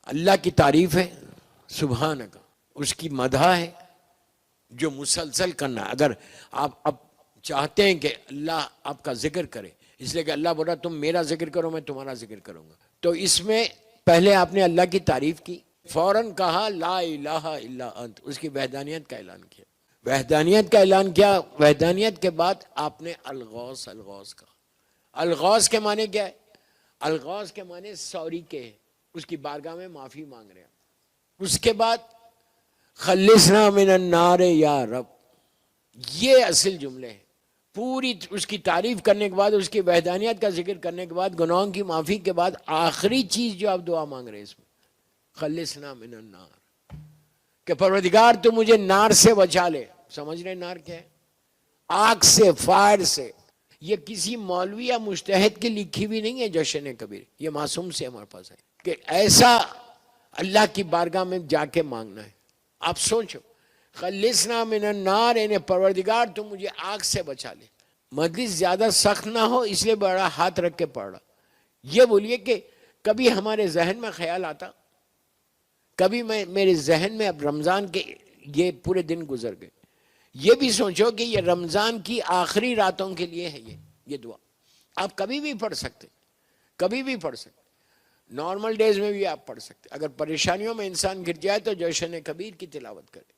اللہ کی تعریف ہے سبحانک، اس کی مدح ہے جو مسلسل کرنا ہے. اگر آپ اب چاہتے ہیں کہ اللہ آپ کا ذکر کرے، اس لیے کہ اللہ بولا تم میرا ذکر کرو میں تمہارا ذکر کروں گا، تو اس میں پہلے آپ نے اللہ کی تعریف کی، فوراً کہا لا الہ الا انت، اس کی وحدانیت کا اعلان کیا. وحدانیت کا اعلان کیا. وحدانیت کے بعد آپ نے الغوث الغوث کہا. الغوث کے معنی کیا ہے؟ الغوث کے معنی سوری کے ہے، اس کی بارگاہ میں معافی مانگ رہے ہیں. اس کے بعد خلصنا من النار یا رب، یہ اصل جملے ہیں. پوری اس کی تعریف کرنے کے بعد، اس کی وحدانیت کا ذکر کرنے کے بعد، گناہوں کی معافی کے بعد، آخری چیز جو آپ دعا مانگ رہے ہیں اس میں خلصنا من النار، کہ پروردگار تو مجھے نار سے بچا لے. سمجھ رہے نار کیا ہے؟ آگ سے، فائر سے. یہ کسی مولوی یا مجتہد کی لکھی بھی نہیں ہے جشن کبیر، یہ معصوم سے ہمارے پاس ہے کہ ایسا اللہ کی بارگاہ میں جا کے مانگنا ہے. آپ سوچو، خلصنا من النار یعنی پروردگار تو مجھے آگ سے بچا لے. مجلس زیادہ سخت نہ ہو اس لیے بڑا ہاتھ رکھ کے پڑھ رہا. یہ بولیے کہ کبھی ہمارے ذہن میں خیال آتا، کبھی میرے ذہن میں اب رمضان کے یہ پورے دن گزر گئے، یہ بھی سوچو کہ یہ رمضان کی آخری راتوں کے لیے ہے یہ دعا. آپ کبھی بھی پڑھ سکتے، کبھی بھی پڑھ سکتے، نارمل ڈیز میں بھی آپ پڑھ سکتے. اگر پریشانیوں میں انسان گر جائے تو جشن کبیر کی تلاوت کرے،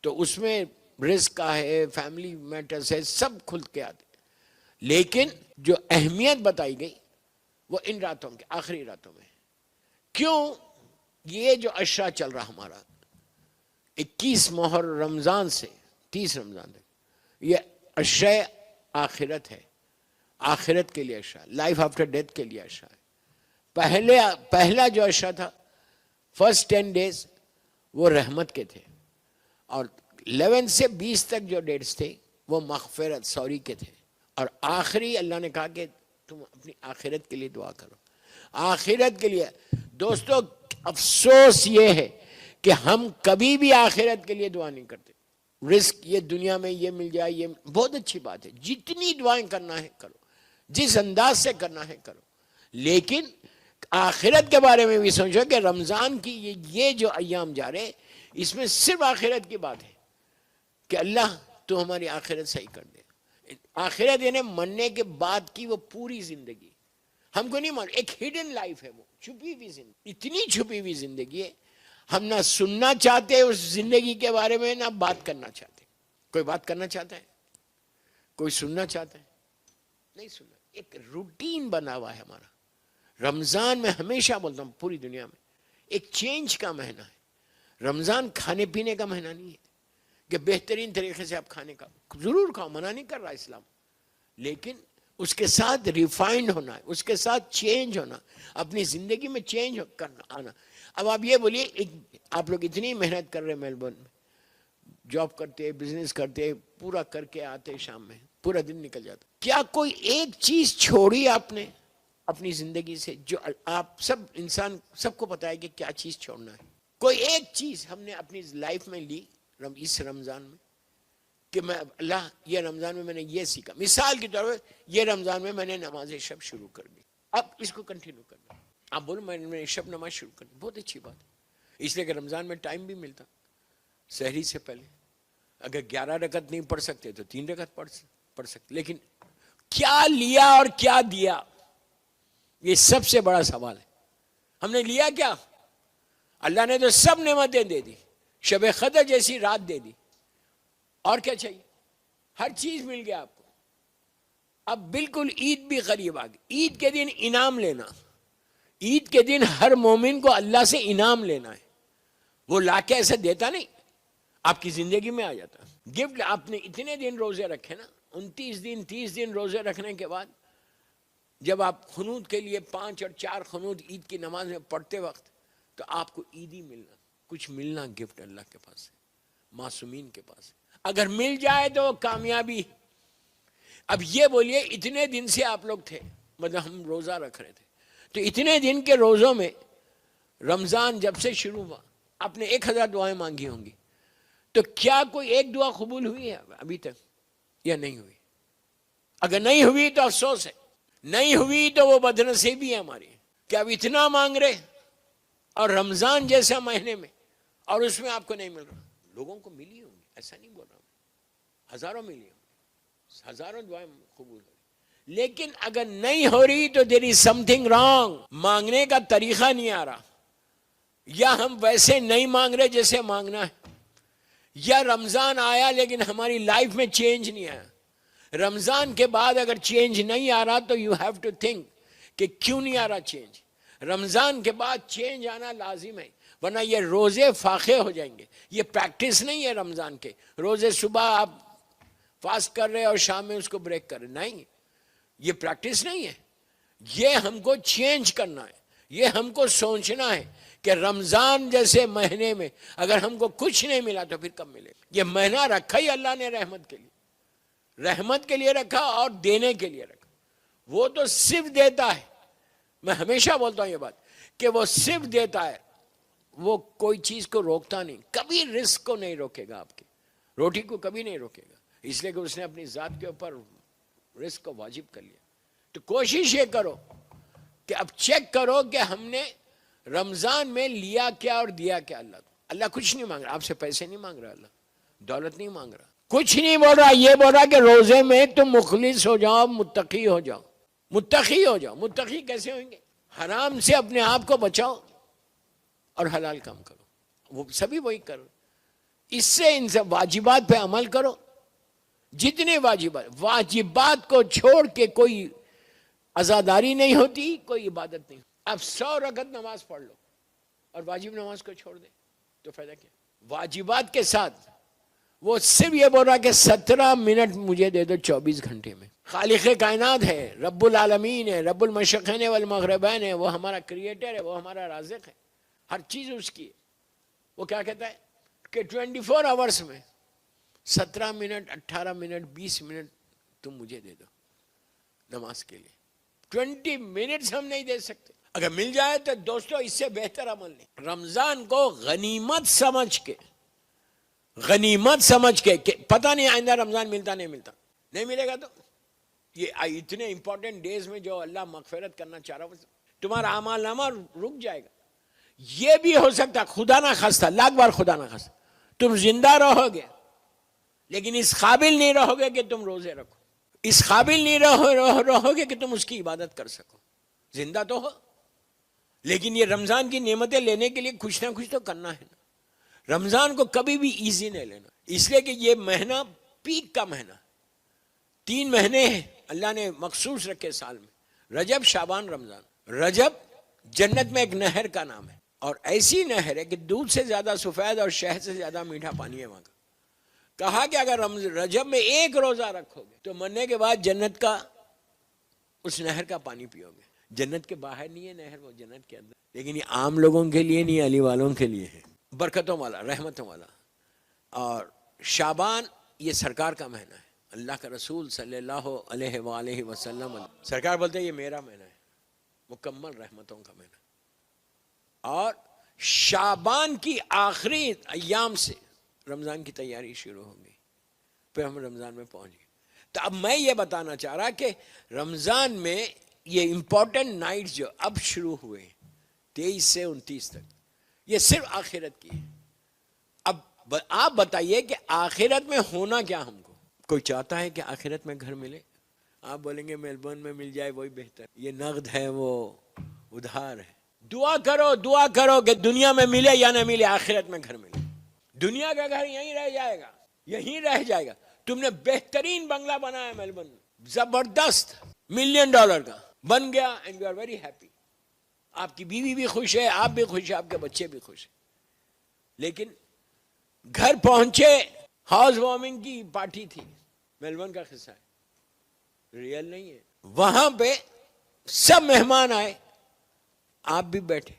تو اس میں رزق کا ہے، فیملی میٹرز ہے، سب کھل کے آتے. لیکن جو اہمیت بتائی گئی وہ ان راتوں کے آخری راتوں میں. کیوں؟ یہ جو عشرہ چل رہا ہمارا 21 محرم رمضان سے 30 رمضان تک، یہ عشرہ آخرت ہے. آخرت کے لیے عشرہ، لائف آفٹر ڈیتھ کے لیے عشرہ ہے. پہلا جو عشرہ تھا، فرسٹ 10 days وہ رحمت کے تھے، اور 11 سے 20 تک جو ڈیٹس تھے وہ مغفرت سوری کے تھے. اور آخری اللہ نے کہا کہ تم اپنی آخرت کے لیے دعا کرو. آخرت کے لیے دوستو افسوس یہ ہے کہ ہم کبھی بھی آخرت کے لیے دعا نہیں کرتے. رزق یہ دنیا میں یہ مل جائے، یہ بہت اچھی بات ہے، جتنی دعائیں کرنا ہے کرو، جس انداز سے کرنا ہے کرو، لیکن آخرت کے بارے میں بھی سوچو کہ رمضان کی یہ جو ایام جا رہے اس میں صرف آخرت کی بات ہے کہ اللہ تو ہماری آخرت صحیح کر دے. آخرت یعنی مرنے کے بعد کی وہ پوری زندگی ہم کو نہیں معلوم، ایک ہڈن لائف ہے، وہ چھپی ہوئی زندگی، اتنی چھپی ہوئی زندگی ہے ہم نہ سننا چاہتے اس زندگی کے بارے میں، نہ بات کرنا چاہتے. کوئی بات کرنا چاہتا ہے؟ کوئی سننا چاہتا ہے؟ نہیں سننا. ایک روٹین بنا ہوا ہے ہمارا. رمضان میں ہمیشہ بولتا ہوں پوری دنیا میں ایک چینج کا مہینہ ہے. رمضان کھانے پینے کا مہینہ نہیں ہے کہ بہترین طریقے سے آپ کھانے کا ضرور کھاؤ، منع نہیں کر رہا اسلام، لیکن اس کے ساتھ ریفائنڈ ہونا ہے، اس کے ساتھ چینج ہونا، اپنی زندگی میں چینج کرنا آنا. اب آپ یہ بولیے آپ لوگ اتنی محنت کر رہے ہیں، میلبورن میں جاب کرتے، بزنس کرتے، پورا کر کے آتے، شام میں پورا دن نکل جاتا، کیا کوئی ایک چیز چھوڑی آپ نے اپنی زندگی سے جو آپ سب انسان سب کو پتا ہے کہ کیا چیز چھوڑنا ہے؟ کوئی ایک چیز ہم نے اپنی لائف میں لی اس رمضان میں کہ میں اللہ یہ رمضان میں میں نے یہ سیکھا. مثال کے طور پر یہ رمضان میں میں نے نماز شب شروع کر دی، اب اس کو کنٹینیو کرنا. آپ بولو میں نے شب نماز شروع کر دی، بہت اچھی بات ہے، اس لیے کہ رمضان میں ٹائم بھی ملتا سحری سے پہلے. اگر 11 رکعت نہیں پڑھ سکتے تو 3 رکعت پڑھ سکتے. لیکن کیا لیا اور کیا دیا، یہ سب سے بڑا سوال ہے. ہم نے لیا کیا؟ اللہ نے تو سب نعمتیں دے دی، شب قدر جیسی رات دے دی، اور کیا چاہیے؟ ہر چیز مل گیا آپ کو. اب بالکل عید بھی قریب آ گئی. عید کے دن انعام لینا، عید کے دن ہر مومن کو اللہ سے انعام لینا ہے. وہ لا کے ایسے دیتا نہیں، آپ کی زندگی میں آ جاتا گفٹ. آپ نے اتنے دن روزے رکھے نا، 29 دن 30 دن روزے رکھنے کے بعد جب آپ قنوت کے لیے 5 اور 4 قنوت عید کی نماز میں پڑھتے وقت، تو آپ کو عیدی ملنا، کچھ ملنا گفٹ اللہ کے پاس ہے، معصومین کے پاس ہے. اگر مل جائے تو کامیابی. اب یہ بولیے اتنے دن سے آپ لوگ تھے، مطلب ہم روزہ رکھ رہے تھے، تو اتنے دن کے روزوں میں رمضان جب سے شروع ہوا آپ نے 1000 دعائیں مانگی ہوں گی، تو کیا کوئی ایک دعا قبول ہوئی ہے ابھی تک یا نہیں ہوئی؟ اگر نہیں ہوئی تو افسوس ہے، نہیں ہوئی تو وہ بدنصیبی ہے ہماری کہ اب اتنا مانگ رہے اور رمضان جیسا مہینے میں اور اس میں آپ کو نہیں مل رہا. لوگوں کو ملی ہوں گی، ایسا نہیں بول رہا ہوں، ہزاروں ملی ہوں گی، ہزاروں دعائیں قبول ہو. لیکن اگر نہیں ہو رہی تو دیر از سم تھنگ رانگ. مانگنے کا طریقہ نہیں آ رہا، یا ہم ویسے نہیں مانگ رہے جیسے مانگنا ہے، یا رمضان آیا لیکن ہماری لائف میں چینج نہیں آیا. رمضان کے بعد اگر چینج نہیں آ رہا تو یو ہیو ٹو تھنک کہ کیوں نہیں آ رہا چینج. رمضان کے بعد چینج آنا لازم ہے، ورنہ یہ روزے فاقے ہو جائیں گے. یہ پریکٹس نہیں ہے رمضان کے روزے صبح آپ فاسٹ کر رہے اور شام میں اس کو بریک کر رہے، نہیں، یہ پریکٹس نہیں ہے. یہ ہم کو چینج کرنا ہے، یہ ہم کو سوچنا ہے کہ رمضان جیسے مہینے میں اگر ہم کو کچھ نہیں ملا تو پھر کب ملے. یہ مہینہ رکھا ہی اللہ نے رحمت کے لیے، رحمت کے لیے رکھا اور دینے کے لیے رکھا. وہ تو صرف دیتا ہے، میں ہمیشہ بولتا ہوں یہ بات کہ وہ صرف دیتا ہے، وہ کوئی چیز کو روکتا نہیں. کبھی رزق کو نہیں روکے گا، آپ کی روٹی کو کبھی نہیں روکے گا، اس لیے کہ اس نے اپنی ذات کے اوپر رزق کو واجب کر لیا. تو کوشش یہ کرو کہ اب چیک کرو کہ ہم نے رمضان میں لیا کیا اور دیا کیا اللہ کو. اللہ کچھ نہیں مانگ رہا آپ سے، پیسے نہیں مانگ رہا، اللہ دولت نہیں مانگ رہا، کچھ نہیں بول رہا. یہ بول رہا کہ روزے میں تم مخلص ہو جاؤ، متقی ہو جاؤ. متقی ہو جاؤ. متقی کیسے ہوئیں گے؟ حرام سے اپنے آپ کو بچاؤ اور حلال کام کرو. وہ سبھی وہی کرو. اس سے ان سے واجبات پہ عمل کرو. جتنے واجبات کو چھوڑ کے کوئی عزاداری نہیں ہوتی، کوئی عبادت نہیں. اب 100 رکعت نماز پڑھ لو اور واجب نماز کو چھوڑ دے تو فائدہ کیا؟ واجبات کے ساتھ وہ صرف یہ بول رہا کہ 17 منٹ مجھے دے دو 24 گھنٹے میں. خالق کائنات ہے، رب العالمین ہے، رب المشرقین والمغربین ہے، وہ ہمارا کریٹر ہے، وہ ہمارا رازق ہے، ہر چیز اس کی ہے. وہ کیا کہتا ہے کہ 24 آورس میں 17 منٹ 18 منٹ 20 منٹ تم مجھے دے دو نماز کے لیے. 20 منٹس ہم نہیں دے سکتے. اگر مل جائے تو دوستو اس سے بہتر عمل نہیں. رمضان کو غنیمت سمجھ کے کہ پتہ نہیں آئندہ رمضان ملتا نہیں ملتا، نہیں ملے گا تو یہ اتنے امپورٹنٹ ڈیز میں جو اللہ مغفرت کرنا چاہ رہا ہے تمہارا اعمال نامہ رک جائے گا. یہ بھی ہو سکتا خدا نہ خواستہ، لاکھ بار خدا نہ خواستہ تم زندہ رہو گے لیکن اس قابل نہیں رہو گے کہ تم روزے رکھو، اس قابل نہیں رہو گے کہ تم اس کی عبادت کر سکو. زندہ تو ہو لیکن یہ رمضان کی نعمتیں لینے کے لیے کچھ نہ کچھ تو کرنا ہے نا. رمضان کو کبھی بھی ایزی نہیں لینا، اس لیے کہ یہ مہینہ پیک کا مہینہ. 3 مہینے ہیں اللہ نے مخصوص رکھے سال میں، رجب، شعبان، رمضان. رجب جنت میں ایک نہر کا نام ہے، اور ایسی نہر ہے کہ دودھ سے زیادہ سفید اور شہد سے زیادہ میٹھا پانی ہے وہاں کا. کہا کہ اگر رجب میں 1 روزہ رکھو گے تو مرنے کے بعد جنت کا اس نہر کا پانی پیو گے. جنت کے باہر نہیں ہے نہر، وہ جنت کے اندر. لیکن یہ عام لوگوں کے لیے نہیں، علی والوں کے لیے ہے، برکتوں والا، رحمتوں والا. اور شعبان یہ سرکار کا مہینہ ہے، اللہ کا رسول صلی اللہ علیہ وآلہ وسلم سرکار بولتے ہیں یہ میرا مہینہ ہے، مکمل رحمتوں کا مہینہ. اور شعبان کی آخری ایام سے رمضان کی تیاری شروع ہو گئی، پھر ہم رمضان میں پہنچ گئے. تو اب میں یہ بتانا چاہ رہا کہ رمضان میں یہ امپورٹنٹ نائٹس جو اب شروع ہوئے 23 سے 29 تک، یہ صرف آخرت کی ہے. اب آپ بتائیے کہ آخرت میں ہونا کیا ہم کو؟ کوئی چاہتا ہے کہ آخرت میں گھر ملے؟ آپ بولیں گے میلبورن میں مل جائے وہی بہتر، یہ نقد ہے وہ ادھار ہے. دعا کرو کہ دنیا میں ملے یا نہ ملے، آخرت میں گھر ملے. دنیا کا گھر یہیں رہ جائے گا، یہیں رہ جائے گا. تم نے بہترین بنگلہ بنایا میلبورن میں، زبردست $1 ملین کا بن گیا، and you are very happy. آپ کی بیوی بھی خوش ہے، آپ بھی خوش ہیں، آپ کے بچے بھی خوش ہیں. لیکن گھر پہنچے، ہاؤس وارمنگ کی پارٹی تھی. میلبورن کا قصہ ہے، ریئل نہیں ہے. وہاں پہ سب مہمان آئے، آپ بھی بیٹھے،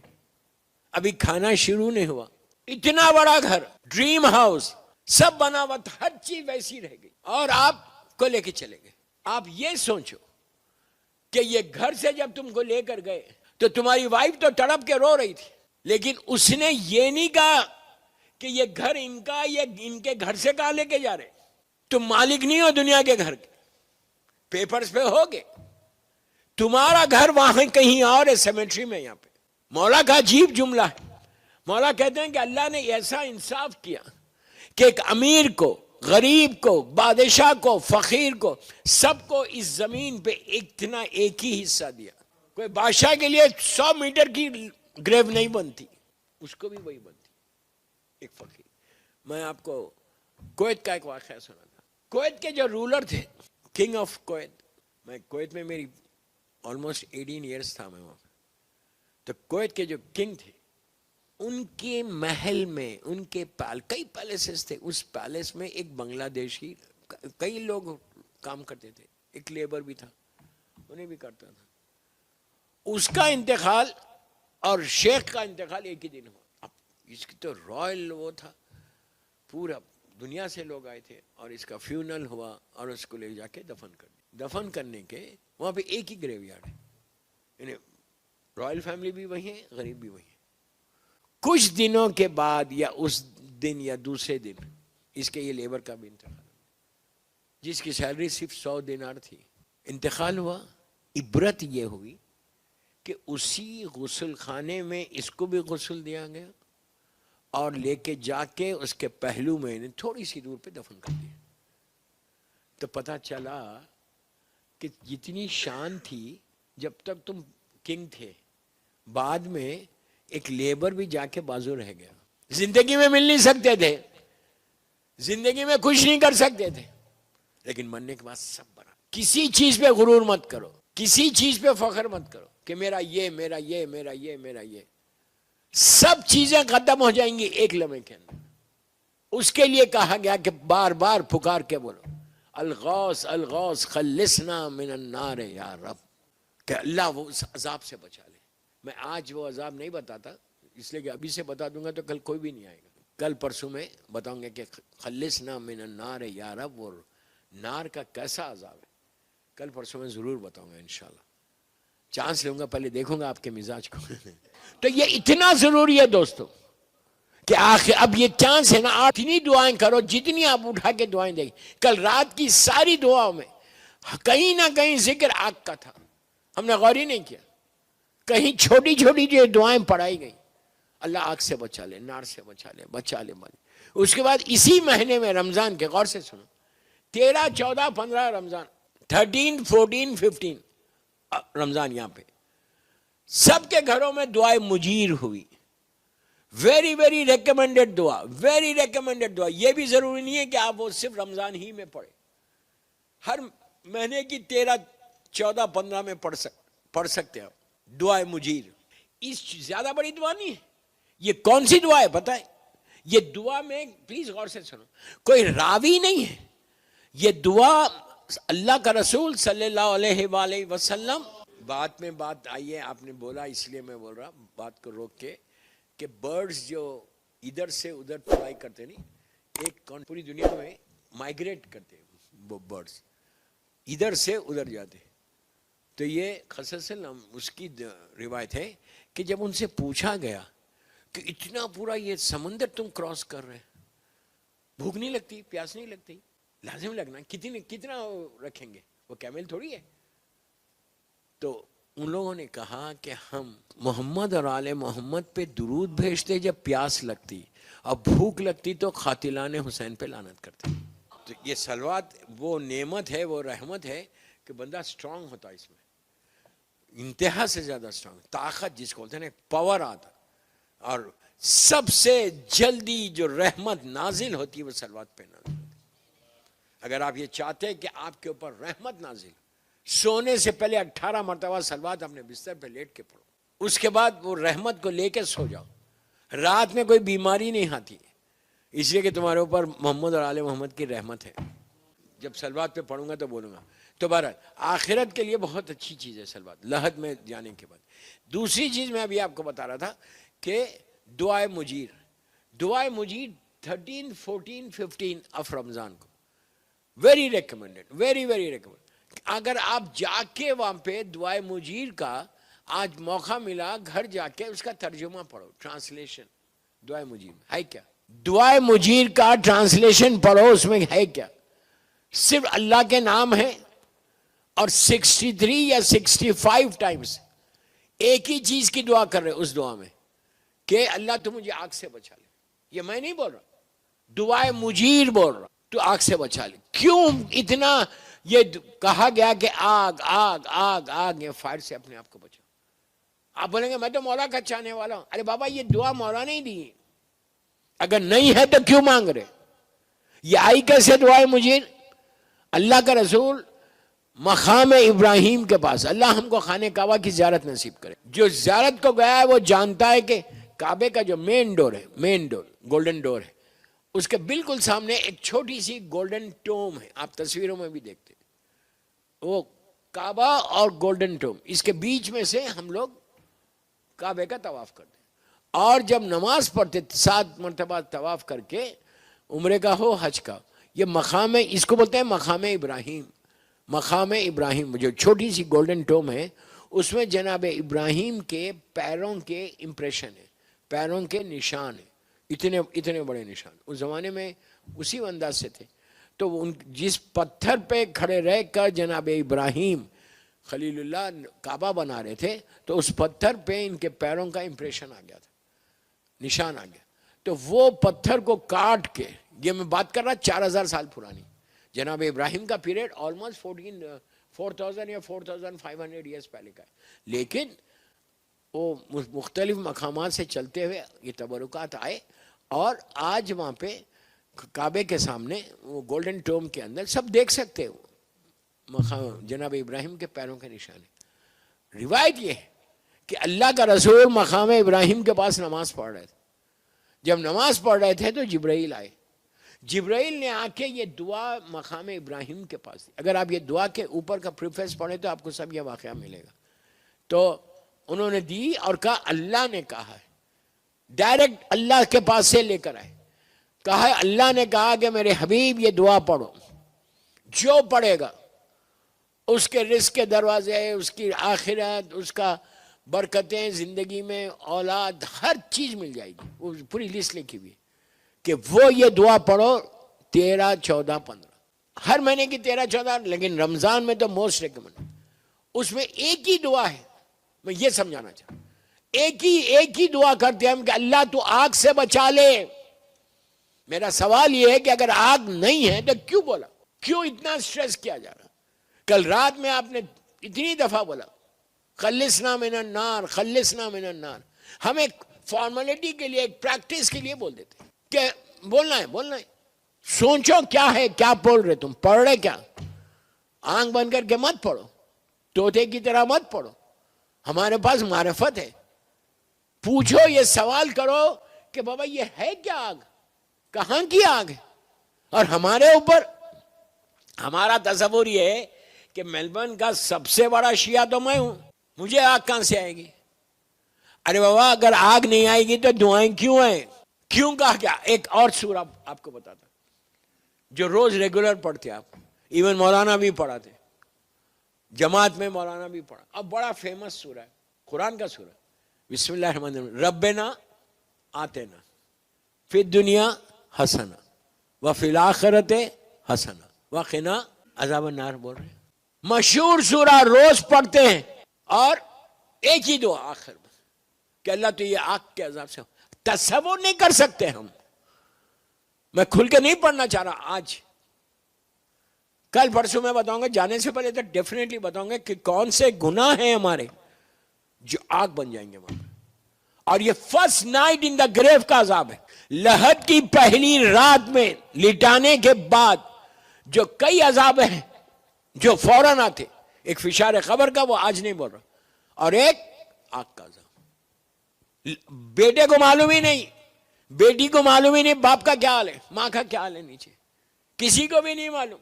ابھی کھانا شروع نہیں ہوا. اتنا بڑا گھر، ڈریم ہاؤس، سب بنا ہوا تھا، ہر چیز ویسی رہ گئی، اور آپ کو لے کے چلے گئے. آپ یہ سوچو کہ یہ گھر سے جب تم کو لے کر گئے تو تمہاری وائف تو تڑپ کے رو رہی تھی، لیکن اس نے یہ نہیں کہا کہ یہ گھر ان کا، یہ ان کے گھر سے کہاں لے کے جا رہے. تم مالک نہیں ہو دنیا کے گھر کے، پیپرز پہ ہوگے، تمہارا گھر وہاں کہیں اور ہے، سیمیٹری میں. یہاں پہ مولا کا عجیب جملہ ہے، مولا کہتے ہیں کہ اللہ نے ایسا انصاف کیا کہ ایک امیر کو، غریب کو، بادشاہ کو، فقیر کو، سب کو اس زمین پہ اتنا ایک ہی حصہ دیا. کوئی بادشاہ کے لیے 100 میٹر کی گریو نہیں بنتی، اس کو بھی وہی بنتی ایک فقیر. میں آپ کو کویت کا ایک واقعہ سنا تھا. کویت کے جو رولر تھے، کنگ آف کویت، میں کویت میں میری آلموسٹ 18 ایئرس تھا میں وہاں. تو کویت کے جو کنگ تھے، ان کے محل میں، ان کے کئی پیلیسز تھے. اس پیلیس میں ایک بنگلہ دیشی، کئی لوگ کام کرتے تھے، ایک لیبر بھی تھا، انہیں بھی کرتا تھا. اس کا انتقال اور شیخ کا انتقال ایک ہی دن ہوا. اب اس کی تو رائل وہ تھا، پورا دنیا سے لوگ آئے تھے، اور اس کا فیونل ہوا اور اس کو لے جا کے دفن کر دیا. دفن کرنے کے وہاں پہ ایک ہی گریو یارڈ ہے، یعنی رائل فیملی بھی وہی ہے، غریب بھی وہی ہے. کچھ دنوں کے بعد یا اس دن یا دوسرے دن اس کے یہ لیبر کا بھی انتقال ہوا، جس کی سیلری صرف 100 دینار تھی. انتقال ہوا. عبرت یہ ہوئی کہ اسی غسل خانے میں اس کو بھی غسل دیا گیا اور لے کے جا کے اس کے پہلو میں تھوڑی سی دور پہ دفن کر دیا. تو پتہ چلا کہ جتنی شان تھی جب تک تم کنگ تھے، بعد میں ایک لیبر بھی جا کے بازو رہ گیا. زندگی میں مل نہیں سکتے تھے، زندگی میں کچھ نہیں کر سکتے تھے، لیکن مرنے کے بعد سب بنا. کسی چیز پہ غرور مت کرو، کسی چیز پہ فخر مت کرو کہ میرا یہ، میرا یہ، میرا یہ، میرا یہ. سب چیزیں ختم ہو جائیں گی ایک لمحے کے اندر. اس کے لیے کہا گیا کہ بار بار پکار کے بولو، الغوث الغوث خلصنا من النار یا رب، کہ اللہ وہ اس عذاب سے بچا لے. میں آج وہ عذاب نہیں بتاتا، اس لیے کہ ابھی سے بتا دوں گا تو کل کوئی بھی نہیں آئے گا. کل پرسوں میں بتاؤں گا کہ خلصنا من النار یا رب، اور نار کا کیسا عذاب ہے. کل پرسوں میں ضرور بتاؤں گا انشاءاللہ. چانس لوں گا، پہلے دیکھوں گا آپ کے مزاج کو. تو یہ اتنا ضروری ہے دوستو کہ آخر اب یہ چانس ہے نا، آپ اتنی دعائیں کرو جتنی آپ اٹھا کے دعائیں دیں. کل رات کی ساری دعاؤں میں کہیں نہ کہیں ذکر آگ کا تھا، ہم نے غور ہی نہیں کیا. کہیں چھوٹی چھوٹی جو دعائیں پڑھائی گئی، اللہ آگ سے بچا لے، نار سے بچا لے، بچا لے. اس کے بعد اسی مہینے میں رمضان کے، غور سے سنو، 13، 14، 15 رمضان، 13، 14، 15 رمضان، یہاں پہ سب کے گھروں میں دعائیں مجیر ہوئی. ویری ویری ریکمینڈڈ دعا، ویری ریکمینڈڈ دعا. یہ بھی ضروری نہیں ہے کہ آپ وہ صرف رمضان ہی میں پڑھیں، ہر مہینے کی 13، 14، 15 میں پڑھ سکتے ہیں دعائیں مجیر. اس زیادہ بڑی دعا نہیں ہے. یہ کون سی دعا ہے پتہ ہے؟ یہ دعا میں پلیز غور سے سنو، کوئی راوی نہیں ہے. یہ دعا اللہ کا رسول صلی اللہ علیہ وآلہ وسلم. بات میں بات آئی ہے، آپ نے بولا اس لیے میں بول رہا بات کو روک کے، کہ برڈز جو ادھر سے ادھر فلائی کرتے نہیں، ایک پوری دنیا میں مائگریٹ کرتے وہ برڈز، ادھر سے ادھر جاتے. تو یہ خصوصاً اس کی روایت ہے کہ جب ان سے پوچھا گیا کہ اتنا پورا یہ سمندر تم کراس کر رہے، بھوک نہیں لگتی، پیاس نہیں لگتی؟ لازم لگنا، کتنا رکھیں گے، وہ کیمل تھوڑی ہے. تو ان لوگوں نے کہا کہ ہم محمد اور آل محمد پہ درود بھیجتے جب پیاس لگتی، اور بھوک لگتی تو قاتلان حسین پہ لعنت کرتے. تو یہ صلوات وہ نعمت ہے، وہ رحمت ہے کہ بندہ سٹرونگ ہوتا ہے، اس میں انتہا سے زیادہ سٹرونگ، طاقت جس کو بولتے ہیں، پاور آتا. اور سب سے جلدی جو رحمت نازل ہوتی ہے وہ صلوات پہ نازل ہوتی. اگر آپ یہ چاہتے ہیں کہ آپ کے اوپر رحمت نازل، سونے سے پہلے 18 مرتبہ صلوات اپنے بستر پہ لیٹ کے پڑھو. اس کے بعد وہ رحمت کو لے کے سو جاؤ. رات میں کوئی بیماری نہیں آتی، اس لیے کہ تمہارے اوپر محمد اور آل محمد کی رحمت ہے. جب صلوات پہ پڑھوں گا تو بولوں گا. تو بہرحال آخرت کے لیے بہت اچھی چیز ہے صلوات، لحد میں جانے کے بعد. دوسری چیز میں ابھی آپ کو بتا رہا تھا کہ دعائے مجیر. دعائے مجیر 13، 14، 15 آف رمضان کو very recommended, very very recommend. اگر آپ جا کے وہاں پہ دعائے مجیر کا آج موقع ملا، گھر جا کے اس کا ترجمہ پڑھو، ٹرانسلیشن. دعائے مجیر ہے کیا؟ دعائے مجیر کا ٹرانسلیشن پڑھو، اس میں ہے کیا؟ صرف اللہ کے نام ہے، اور 63 یا 65 ٹائمز ایک ہی چیز کی دعا کر رہے اس دعا میں، کہ اللہ تو مجھے آگ سے بچا لے. یہ میں نہیں بول رہا, دعائے مجیر بول رہا, تو آگ سے بچا لے. کیوں اتنا یہ کہا گیا کہ آگ آگ آگ آگ, یہ فائر سے اپنے آپ کو بچا. آپ بولیں گے میں تو مولا کا چاہنے والا ہوں. ارے بابا یہ دعا مولا نہیں دی, اگر نہیں ہے تو کیوں مانگ رہے؟ یہ آئی کیسے دعائے مجیر؟ اللہ کا رسول مقام ابراہیم کے پاس, اللہ ہم کو خانہ کعبہ کی زیارت نصیب کرے. جو زیارت کو گیا ہے وہ جانتا ہے کہ کعبے کا جو مین ڈور ہے, مین ڈور گولڈن ڈور ہے, اس کے بالکل سامنے ایک چھوٹی سی گولڈن ٹوم ہے. آپ تصویروں میں بھی دیکھتے ہیں, وہ کعبہ اور گولڈن ٹوم, اس کے بیچ میں سے ہم لوگ کعبے کا طواف کرتے ہیں. اور جب نماز پڑھتے 7 مرتبہ طواف کر کے, عمرے کا ہو حج کا, یہ مقام ہے, اس کو بولتے ہیں مقام ابراہیم. مقام ابراہیم جو چھوٹی سی گولڈن ٹوم ہے, اس میں جناب ابراہیم کے پیروں کے امپریشن ہے, پیروں کے نشان ہیں, اتنے بڑے نشان اس زمانے میں اسی انداز سے تھے. تو جس پتھر پہ کھڑے رہ کر جناب ابراہیم خلیل اللہ کعبہ بنا رہے تھے, تو اس پتھر پہ ان کے پیروں کا امپریشن آ گیا تھا, نشان آ گیا. تو وہ پتھر کو کاٹ کے, یہ میں بات کر رہا 4000 سال پرانی, جناب ابراہیم کا پیریڈ آلموسٹ 4000 یا 4500 ایئرس پہلے کا ہے. لیکن وہ مختلف مقامات سے چلتے ہوئے یہ تبرکات آئے, اور آج وہاں پہ کعبے کے سامنے وہ گولڈن ٹوم کے اندر سب دیکھ سکتے ہو جناب ابراہیم کے پیروں کے نشان. روایت یہ ہے کہ اللہ کا رسول مقام ابراہیم کے پاس نماز پڑھ رہے تھے. جب نماز پڑھ رہے تھے تو جبرائیل آئے. جبرائیل نے آ کے یہ دعا مقام ابراہیم کے پاس دی. اگر آپ یہ دعا کے اوپر کا پریفیس پڑھیں تو آپ کو سب یہ واقعہ ملے گا. تو انہوں نے دی اور کہا اللہ نے کہا ہے, ڈائریکٹ اللہ کے پاس سے لے کر آئے. کہا ہے اللہ نے کہا کہ میرے حبیب یہ دعا پڑھو, جو پڑھے گا اس کے رزق کے دروازے, اس کی آخرت, اس کا برکتیں زندگی میں, اولاد, ہر چیز مل جائے گی. وہ پوری لسٹ لکھی ہوئی کہ وہ یہ دعا پڑھو 13 14 15 ہر مہینے کی 13 14, لیکن رمضان میں تو موسٹ ریکمنڈ. اس میں ایک ہی دعا ہے, میں یہ سمجھانا چاہتا ہوں, ایک ہی دعا کرتے ہیں ہم کہ اللہ تو آگ سے بچا لے. میرا سوال یہ ہے کہ اگر آگ نہیں ہے تو کیوں بولا, کیوں اتنا سٹریس کیا جا رہا؟ کل رات میں آپ نے اتنی دفعہ بولا خلصنا من النار, خلصنا من النار. ہم ایک فارمیلٹی کے لیے, ایک پریکٹس کے لیے بول دیتے ہیں کہ بولنا ہے. سوچو کیا ہے, کیا بول رہے تم, پڑھ رہے کیا؟ آنکھ بند کر کے مت پڑھو, طوطے کی طرح مت پڑھو. ہمارے پاس معرفت ہے. پوچھو, یہ سوال کرو کہ بابا یہ ہے کیا آگ, کہاں کی آگ ہے؟ اور ہمارے اوپر ہمارا تصور یہ ہے کہ میلبرن کا سب سے بڑا شیعہ تو میں ہوں, مجھے آگ کہاں سے آئے گی؟ ارے بابا اگر آگ نہیں آئے گی تو دعائیں کیوں ہیں؟ کیوں کہا کیا؟ ایک اور سورہ آپ کو بتاتا جو روز ریگولر پڑھتے آپ, ایون مولانا بھی پڑھاتے, جماعت میں مولانا بھی پڑھا. اب بڑا فیمس سورہ ہے, قرآن کا سورہ, بسم اللہ الرحمن الرحیم, ربنا آتنا فی الدنیا حسنہ وفی الآخرۃ حسنہ وقنا عذاب النار. بول رہے ہیں مشہور سورہ, روز پڑھتے ہیں, اور ایک ہی دعا آخر میں کہ اللہ تو یہ آگ کے عذاب سے. تصور نہیں کر سکتے ہم. میں کھل کے نہیں پڑھنا چاہ رہا آج, کل پرسوں میں بتاؤں گا, جانے سے پہلے تو ڈیفینیٹلی بتاؤں گا کہ کون سے گناہ ہیں ہمارے جو آگ بن جائیں گے وہاں. اور یہ فرسٹ نائٹ ان دا گریو کا عذاب ہے. لحد کی پہلی رات میں لٹانے کے بعد جو کئی عذاب ہیں جو فوراً آتے, ایک فشار قبر کا, وہ آج نہیں بول رہا, اور ایک آگ کا عذاب. بیٹے کو معلوم ہی نہیں, بیٹی کو معلوم ہی نہیں باپ کا کیا حال ہے, ماں کا کیا حال ہے نیچے, کسی کو بھی نہیں معلوم.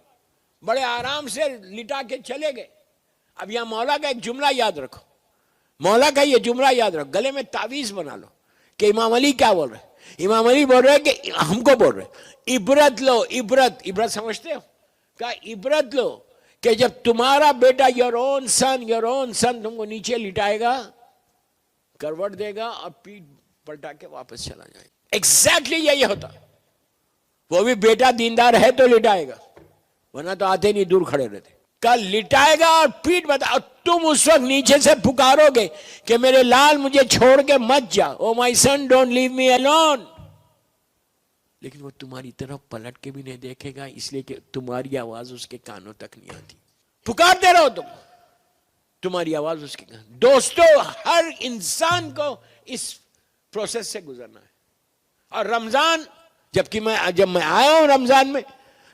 بڑے آرام سے لٹا کے چلے گئے. اب یہاں مولا کا ایک جملہ یاد رکھو, مولا کا یہ جملہ یاد رکھو, گلے میں تعویذ بنا لو کہ امام علی کیا بول رہے ہیں. امام علی بول رہے ہیں کہ ہم کو بول رہے ہیں عبرت لو, عبرت سمجھتے ہو, کہا عبرت لو کہ جب تمہارا بیٹا یور اون سن تم کو نیچے لٹائے گا, کروٹ دے گا اور پیٹ پلٹا کے واپس چلا جائے گا. ایگزیکٹلی یہی ہوتا. وہ بھی بیٹا دیندار ہے تو لٹائے گا, ورنہ تو آتے نہیں, دور کھڑے رہتے. کل لٹائے گا اور پیٹ بتا، اور تم اس وقت نیچے سے پکارو گے کہ میرے لال مجھے چھوڑ کے مت جا، او مائی سن ڈونٹ لیو می الون. لیکن وہ تمہاری طرف پلٹ کے بھی نہیں دیکھے گا، اس لیے کہ تمہاری آواز اس کے کانوں تک نہیں آتی. پکارتے رہو تمہاری آواز اس کے کانوں. دوستو، ہر انسان کو اس پروسیس سے گزرنا ہے. اور رمضان جب میں آیا ہوں رمضان میں،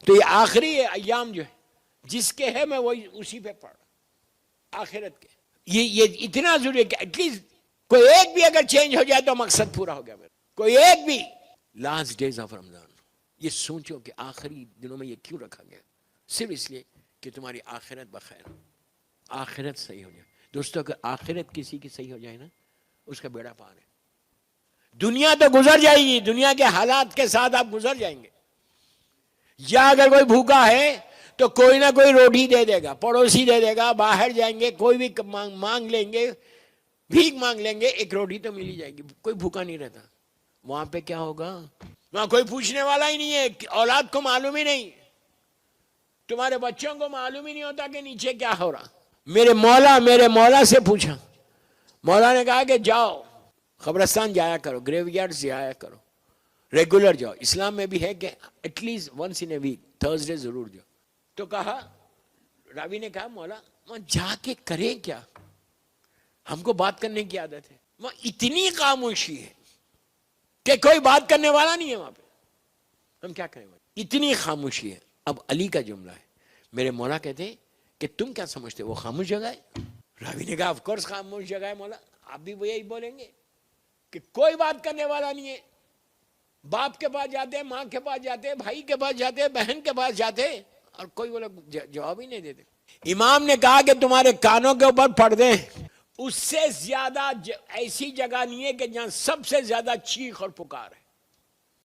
تو یہ آخری ایام جو ہے جس کے ہے میں وہی اسی پہ پڑھ رہا، آخرت کے. یہ اتنا ضروری ہے کہ ایٹ لیسٹ کوئی ایک بھی اگر چینج ہو جائے تو مقصد پورا ہو گیا میرا. کوئی ایک بھی لاسٹ ڈیز آف رمضان، یہ سوچو کہ آخری دنوں میں یہ کیوں رکھا گیا، صرف اس لیے کہ تمہاری آخرت بخیر ہو، آخرت صحیح ہو جائے. دوستو، اگر آخرت کسی کی صحیح ہو جائے نا، اس کا بیڑا پار ہے. دنیا تو گزر جائے گی، دنیا کے حالات کے ساتھ آپ گزر جائیں گے. یا اگر کوئی بھوکا ہے تو کوئی نہ کوئی روٹی دے دے گا، پڑوسی دے دے گا، باہر جائیں گے کوئی بھی مانگ لیں گے، بھیک مانگ لیں گے، ایک روٹی تو مل ہی جائے گی. کوئی بھوکا نہیں رہتا. وہاں پہ کیا ہوگا؟ وہاں کوئی پوچھنے والا ہی نہیں ہے. اولاد کو معلوم ہی نہیں، تمہارے بچوں کو معلوم ہی نہیں ہوتا کہ نیچے کیا ہو رہا. میرے مولا سے پوچھا، مولا نے کہا کہ جاؤ قبرستان جایا کرو، گریو یارڈ جایا کرو، ریگولر جاؤ. اسلام میں بھی ہے کہ at least once in a week Thursday ضرور جاؤ. تو کہا، راوی نے کہا مولا وہاں جا کے کریں کیا، ہم کو بات کرنے کی عادت ہے. وہاں اتنی خاموشی ہے کہ کوئی بات کرنے والا نہیں ہے وہاں پہ، ہم کیا کریں؟ اتنی خاموشی ہے. اب علی کا جملہ ہے. میرے مولا کہتے ہیں کہ تم کیا سمجھتے وہ خاموش جگہ ہے؟ راوی نے کہا آف کورس خاموش جگہ ہے مولا. آپ بھی وہ یہی بولیں گے کہ کوئی بات کرنے والا نہیں ہے. باپ کے پاس جاتے، ماں کے پاس جاتے، بھائی کے پاس جاتے، بہن کے پاس جاتے، اور کوئی وہ لوگ جواب ہی نہیں دیتے. امام نے کہا کہ تمہارے کانوں کے اوپر پردے ہیں، اس سے زیادہ ایسی جگہ نہیں ہے کہ جہاں سب سے زیادہ چیخ اور پکار ہے.